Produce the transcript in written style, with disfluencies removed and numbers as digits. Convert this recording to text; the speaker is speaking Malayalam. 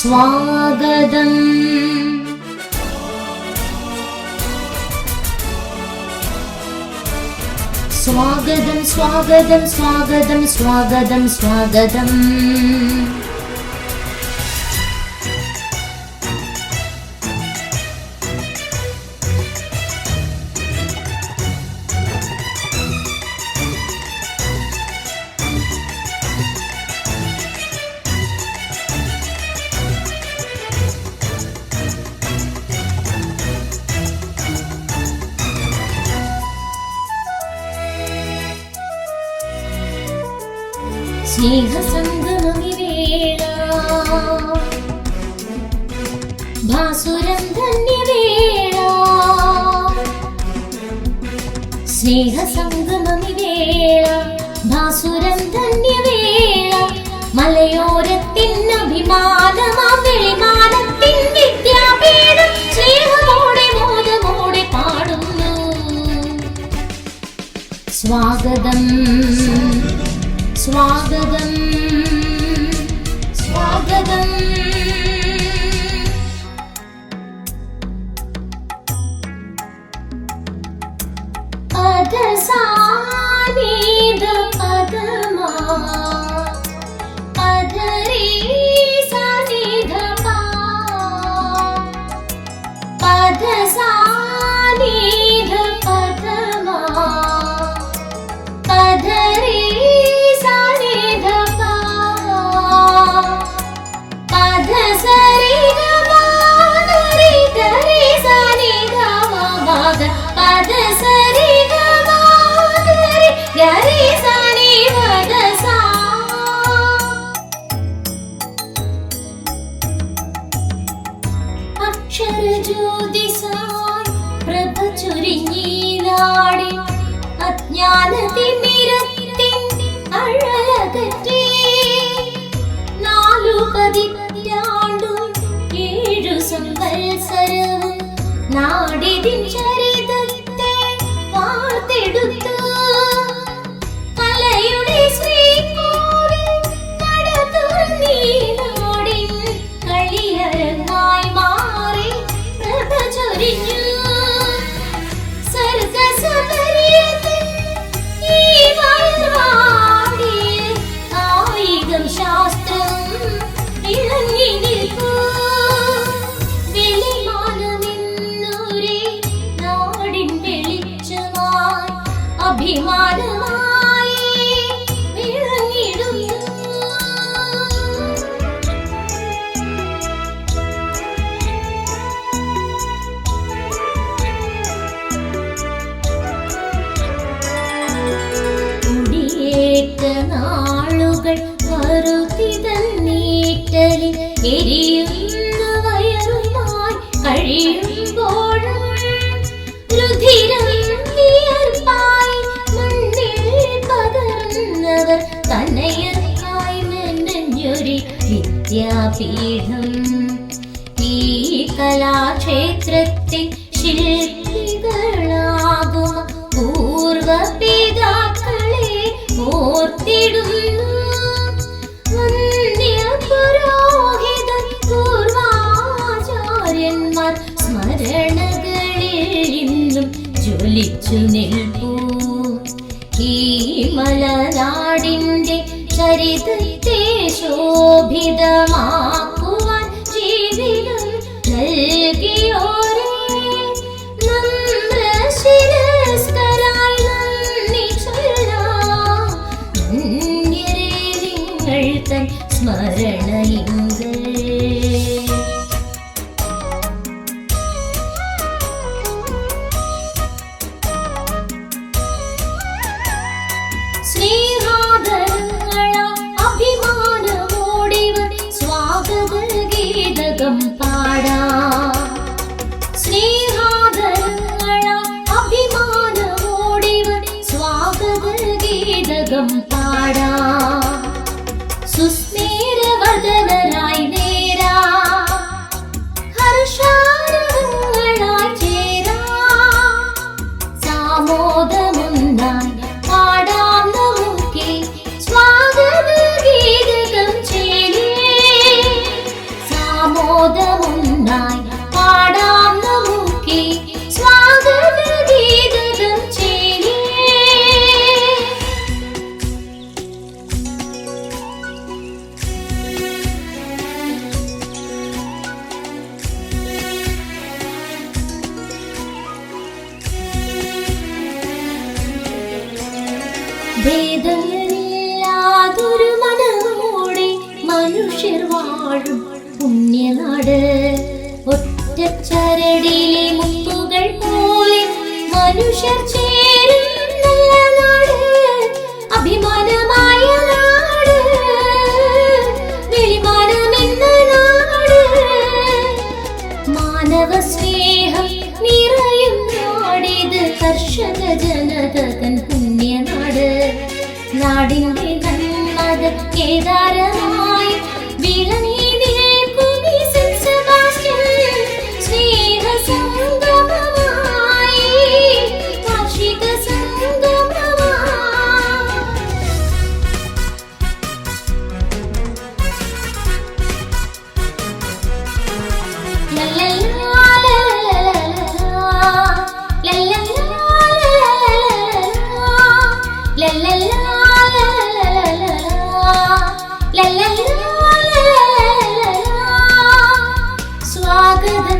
സ്വാഗതം. സ്വാഗതം സ്വാഗതം സ്വാഗതം സ്വാഗതം സ്വാഗതം. സ്നേഹസംഗമമിവേള ഭാസുരം ധന്യവേള. സ്നേഹസംഗമമിവേള ഭാസുരം ധന്യവേള. മലയോരത്തിൻ അഭിമാനമാം വെളിമാനത്തിൻ വിദ്യാപീഠം സ്നേഹമോടെ മോദമോടെ പാടുന്നു. സ്വാഗതം സ്വാഗതം സ്വാഗതം. അധസാനിധ പദമാ പദരീ സനിധ പാ പദസാനിധ പദമാ പദരീ അക്ഷരജ്യോതിസായി പ്രഭ ചൊരിഞ്ഞീനാടി അജ്ഞാനതിമിരത്തിൻ അഴലകറ്റി. 4 പതിറ്റാണ്ടും 7 സംവത്സരവും നാടിതിൻ ചരിതത്തെ വാർത്തെടുത്തു. കലയുടെ ശ്രീകോവിൽ നട തുറന്നീ നാടിൻ കളിയരങ്ങായി മാറി പ്രഭ ചൊരിഞ്ഞു. സർഗസപര്യത്തിൽ ഈ മലർവാടിയിൽ കായികം ശാസ്ത്രം ഇളങ്ങി നിൽക്കൂ. വെളിമാനമെന്നൊരേ നാടിൻ വെളിച്ചമായി അഭിമാനമായി വിളങ്ങിടുന്നു. കുടിയേറ്റ നാളുകൾ കറുതിതന്നീറ്റലിൽ എരിയുന്ന വയറുമായി കഴിയുമ്പോഴും രുധിരം വിയർപ്പായി മണ്ണിൽ പകർന്നവർ തനയർക്കായി മെനഞ്ഞൊരു വിദ്യാപീഠം. ഈ കലാക്ഷേത്രത്തിൽ ശില്പികളാകും പൂർവ പിതാക്കളെ ഓർത്തിടുന്നു. വന്യപുരോഹിതർ പൂർവാചാര്യന്മാർ സ്മരണകളിൽ ഇന്നും ജ്വലിച്ചു നിൽപ്പൂ. ഈ മലനാടിന്റെ ചരിതത്തെ ശോഭിതമാക്കുവാൻ ജീവിതം നൽകിയോരേ നമ്രശിരസ്കരായി നന്ദി ചൊല്ലാം. ധന്യരേ നിങ്ങൾ തൻ സ്മരണയിങ്കൽ. സ്നേഹാദരങ്ങളാം അഭിമാനമോടിവർ സ്വാഗത ഗീതകം പാടാം. സ്നേഹാദരങ്ങളാം അഭിമാനമോടിവർ സ്വാഗത ഗീതകം പാടാം. സുസ്മേരവദനരായി നേരാ ഹർഷാരവങ്ങളായി ചേരാ. സാമോദമുണ്ടായി പാടാം നമുക്കേ സ്വാഗത ഗീതകം ചേരേ. ഭേദങ്ങളില്ലാതൊരു മനമോടെ മനുഷ്യർ വാഴും പുണ്യനാട്. ഒറ്റച്ചരടിലെ മുത്തുകൾ പോലെ മനുഷ്യർ ചേരും നല്ല നാട്. അഭിമാനമായ നാട്, വെളിമാനമെന്ന നാട്. മാനവ സ്നേഹം നിറയും നാടിത്, കർഷക ജനത തൻ പുണ്യനാട്. നാടിന്റെ നന്മത കേദാരമായി വിളനീതി നിൽക്കും ഈ സെന്റ് സെബാസ്റ്റ്യൻ. സ്നേഹ സംഗമമായി, കാർഷിക സംഗമമായി. സ്വാഗതം